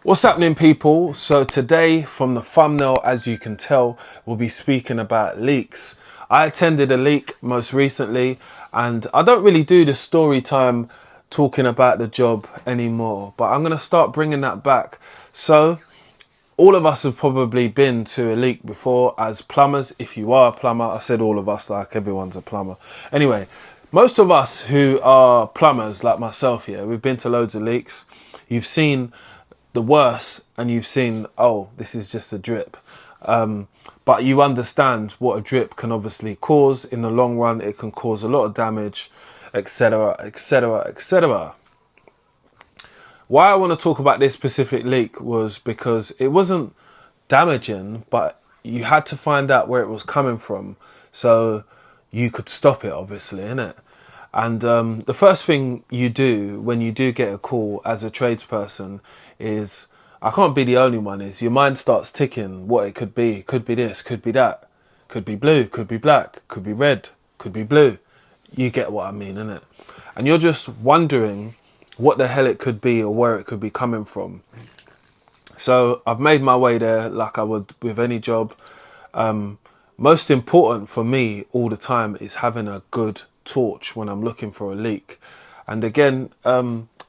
What's happening, people? So today, from the thumbnail, as you can tell, we'll be speaking about leaks. I attended a leak most recently, and I don't really do the story time talking about the job anymore, but I'm going to start bringing that back. So all of us have probably been to a leak before as plumbers. If you are a plumber, I said all of us like everyone's a plumber. Anyway, most of us who are plumbers like myself here, we've been to loads of leaks. You've seen the worst and you've seen, oh, this is just a drip. But you understand what a drip can obviously cause. In the long run, it can cause a lot of damage, etc, etc, etc. Why I want to talk about this specific leak was because it wasn't damaging, but you had to find out where it was coming from so you could stop it, obviously, innit? And the first thing you do when you do get a call as a tradesperson is, I can't be the only one, is your mind starts ticking what it could be. Could be this, could be that, could be blue, could be black, could be red, could be blue. You get what I mean, innit? And you're just wondering what the hell it could be or where it could be coming from. So I've made my way there like I would with any job. Most important for me all the time is having a good torch when I'm looking for a leak. And again,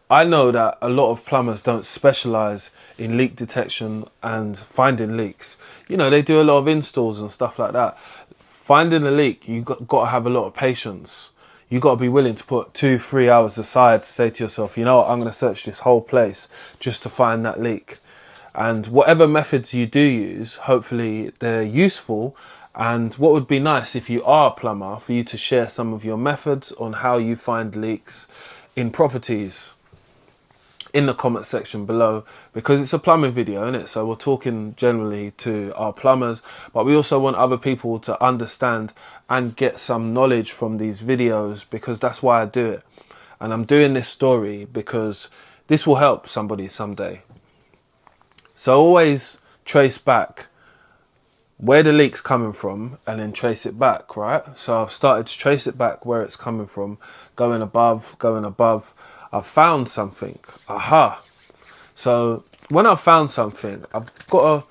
I know that a lot of plumbers don't specialize in leak detection and finding leaks. You know, they do a lot of installs and stuff like that. Finding a leak, you got to have a lot of patience. You got to be willing to put 2-3 hours aside to say to yourself, you know what, I'm going to search this whole place just to find that leak. And whatever methods you do use, hopefully they're useful. And what would be nice if you are a plumber, for you to share some of your methods on how you find leaks in properties in the comment section below, because it's a plumbing video, isn't it? So we're talking generally to our plumbers, but we also want other people to understand and get some knowledge from these videos, because that's why I do it. And I'm doing this story because this will help somebody someday. So always trace back where the leak's coming from and then trace it back, right? So I've started to trace it back where it's coming from, going above. I've found something. Aha. So when I've found something, I've got to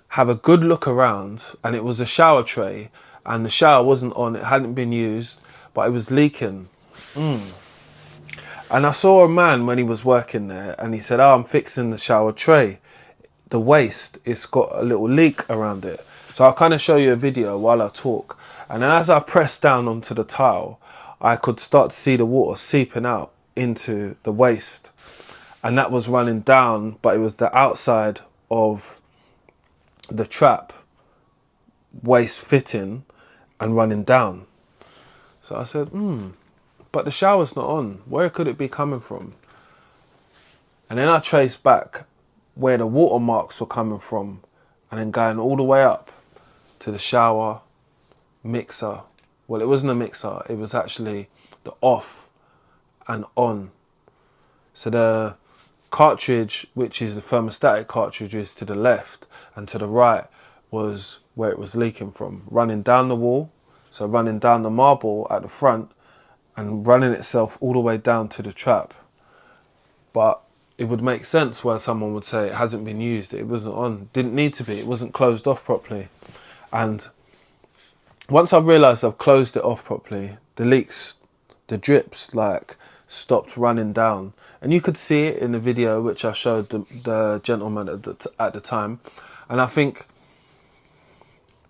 have a good look around, and it was a shower tray, and the shower wasn't on, it hadn't been used, but it was leaking. And I saw a man when he was working there, and he said, oh, I'm fixing the shower tray. The waste, it's got a little leak around it. So I'll kind of show you a video while I talk. And then as I pressed down onto the tile, I could start to see the water seeping out into the waste. And that was running down, but it was the outside of the trap waste fitting and running down. So I said, but the shower's not on. Where could it be coming from? And then I traced back where the watermarks were coming from, and then going all the way up to the shower mixer. Well, it wasn't a mixer, it was actually the off and on. So the cartridge, which is the thermostatic cartridge, is to the left, and to the right was where it was leaking from, running down the wall, so running down the marble at the front and running itself all the way down to the trap. But it would make sense where someone would say it hasn't been used, it wasn't on, didn't need to be, it wasn't closed off properly. And once I've realised I've closed it off properly, the leaks, the drips, like, stopped running down. And you could see it in the video which I showed the gentleman at the time. And I think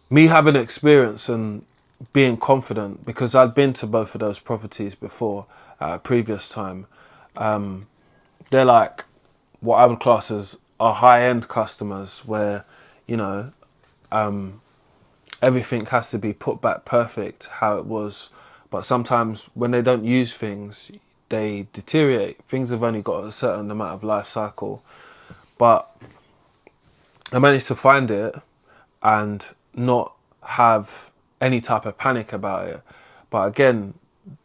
me having experience and being confident, because I'd been to both of those properties before at a previous time, they're like what I would class as our high-end customers, where, you know, everything has to be put back perfect how it was. But sometimes when they don't use things, they deteriorate. Things have only got a certain amount of life cycle. But I managed to find it and not have any type of panic about it. But again,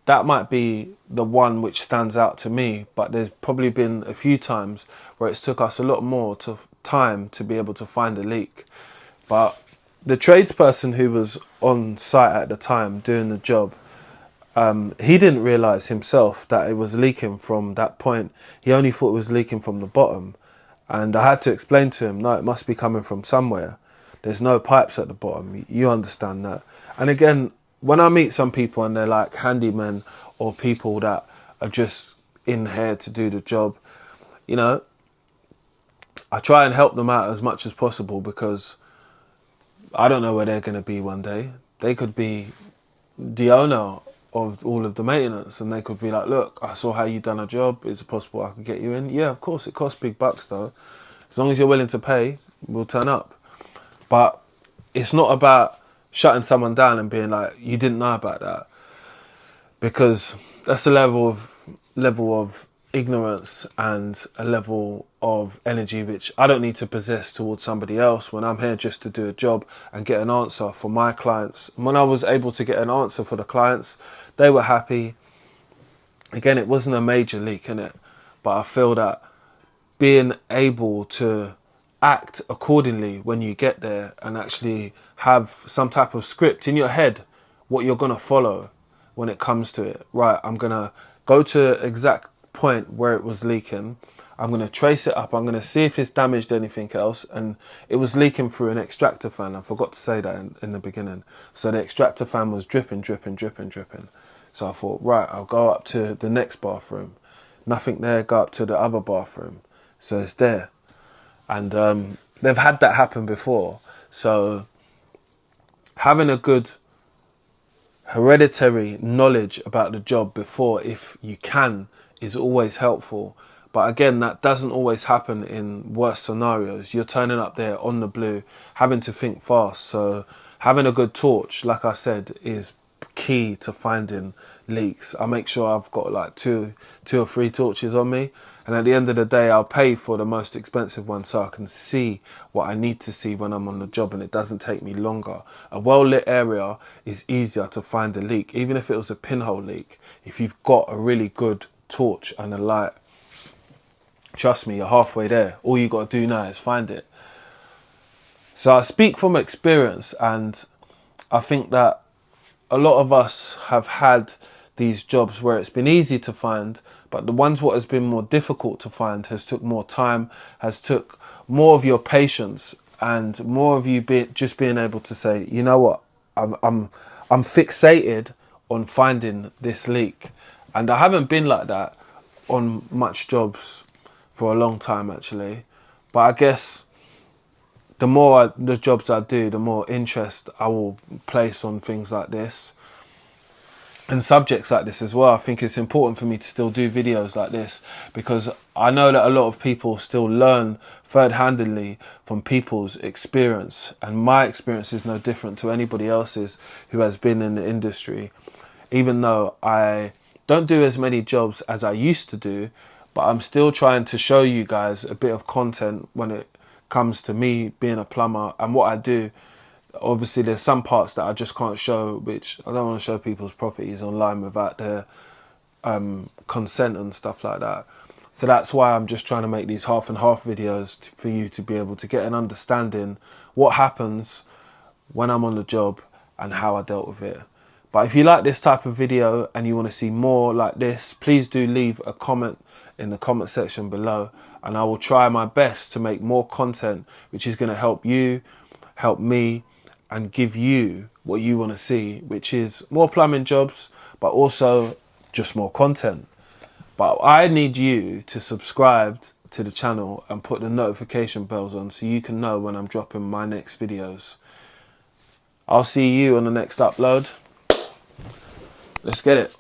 that might be the one which stands out to me, but there's probably been a few times where it's took us a lot more time to be able to find a leak. But the tradesperson who was on site at the time doing the job, he didn't realise himself that it was leaking from that point. He only thought it was leaking from the bottom. And I had to explain to him, no, it must be coming from somewhere. There's no pipes at the bottom. You understand that. And again, when I meet some people and they're like handymen or people that are just in here to do the job, you know, I try and help them out as much as possible, because I don't know where they're going to be one day. They could be the owner of all of the maintenance, and they could be like, look, I saw how you done a job. Is it possible I could get you in? Yeah, of course. It costs big bucks though. As long as you're willing to pay, we'll turn up. But it's not about shutting someone down and being like, you didn't know about that, because that's a level of ignorance and a level of energy which I don't need to possess towards somebody else, when I'm here just to do a job and get an answer for my clients. And when I was able to get an answer for the clients, they were happy. Again, it wasn't a major leak in it, but I feel that being able to act accordingly when you get there and actually have some type of script in your head, what you're going to follow when it comes to it. Right, I'm going to go to exact point where it was leaking. I'm going to trace it up. I'm going to see if it's damaged anything else. And it was leaking through an extractor fan. I forgot to say that in the beginning. So the extractor fan was dripping. So I thought, right, I'll go up to the next bathroom. Nothing there, go up to the other bathroom. So it's there. And they've had that happen before. So having a good hereditary knowledge about the job before, if you can, is always helpful. But again, that doesn't always happen in worst scenarios. You're turning up there on the blue, having to think fast. So having a good torch, like I said, is key to finding leaks. I make sure I've got like two or three torches on me, and at the end of the day I'll pay for the most expensive one so I can see what I need to see when I'm on the job, and it doesn't take me longer. A well lit area is easier to find a leak, even if it was a pinhole leak. If you've got a really good torch and a light, trust me, you're halfway there. All you got to do now is find it. So I speak from experience, and I think that a lot of us have had these jobs where it's been easy to find, but the ones what has been more difficult to find has took more time, has took more of your patience, and more of you just being able to say, you know what, I'm fixated on finding this leak. And I haven't been like that on much jobs for a long time actually, but I guess the more the jobs I do, the more interest I will place on things like this and subjects like this as well. I think it's important for me to still do videos like this, because I know that a lot of people still learn third-handedly from people's experience, and my experience is no different to anybody else's who has been in the industry. Even though I don't do as many jobs as I used to do, but I'm still trying to show you guys a bit of content when it comes to me being a plumber and what I do. Obviously there's some parts that I just can't show, which I don't want to show people's properties online without their consent and stuff like that. So that's why I'm just trying to make these half and half videos for you to be able to get an understanding what happens when I'm on the job and how I dealt with it. But if you like this type of video and you want to see more like this, please do leave a comment in the comment section below, and I will try my best to make more content which is going to help you, help me, and give you what you want to see, which is more plumbing jobs, but also just more content. But I need you to subscribe to the channel and put the notification bells on so you can know when I'm dropping my next videos. I'll see you on the next upload. Let's get it.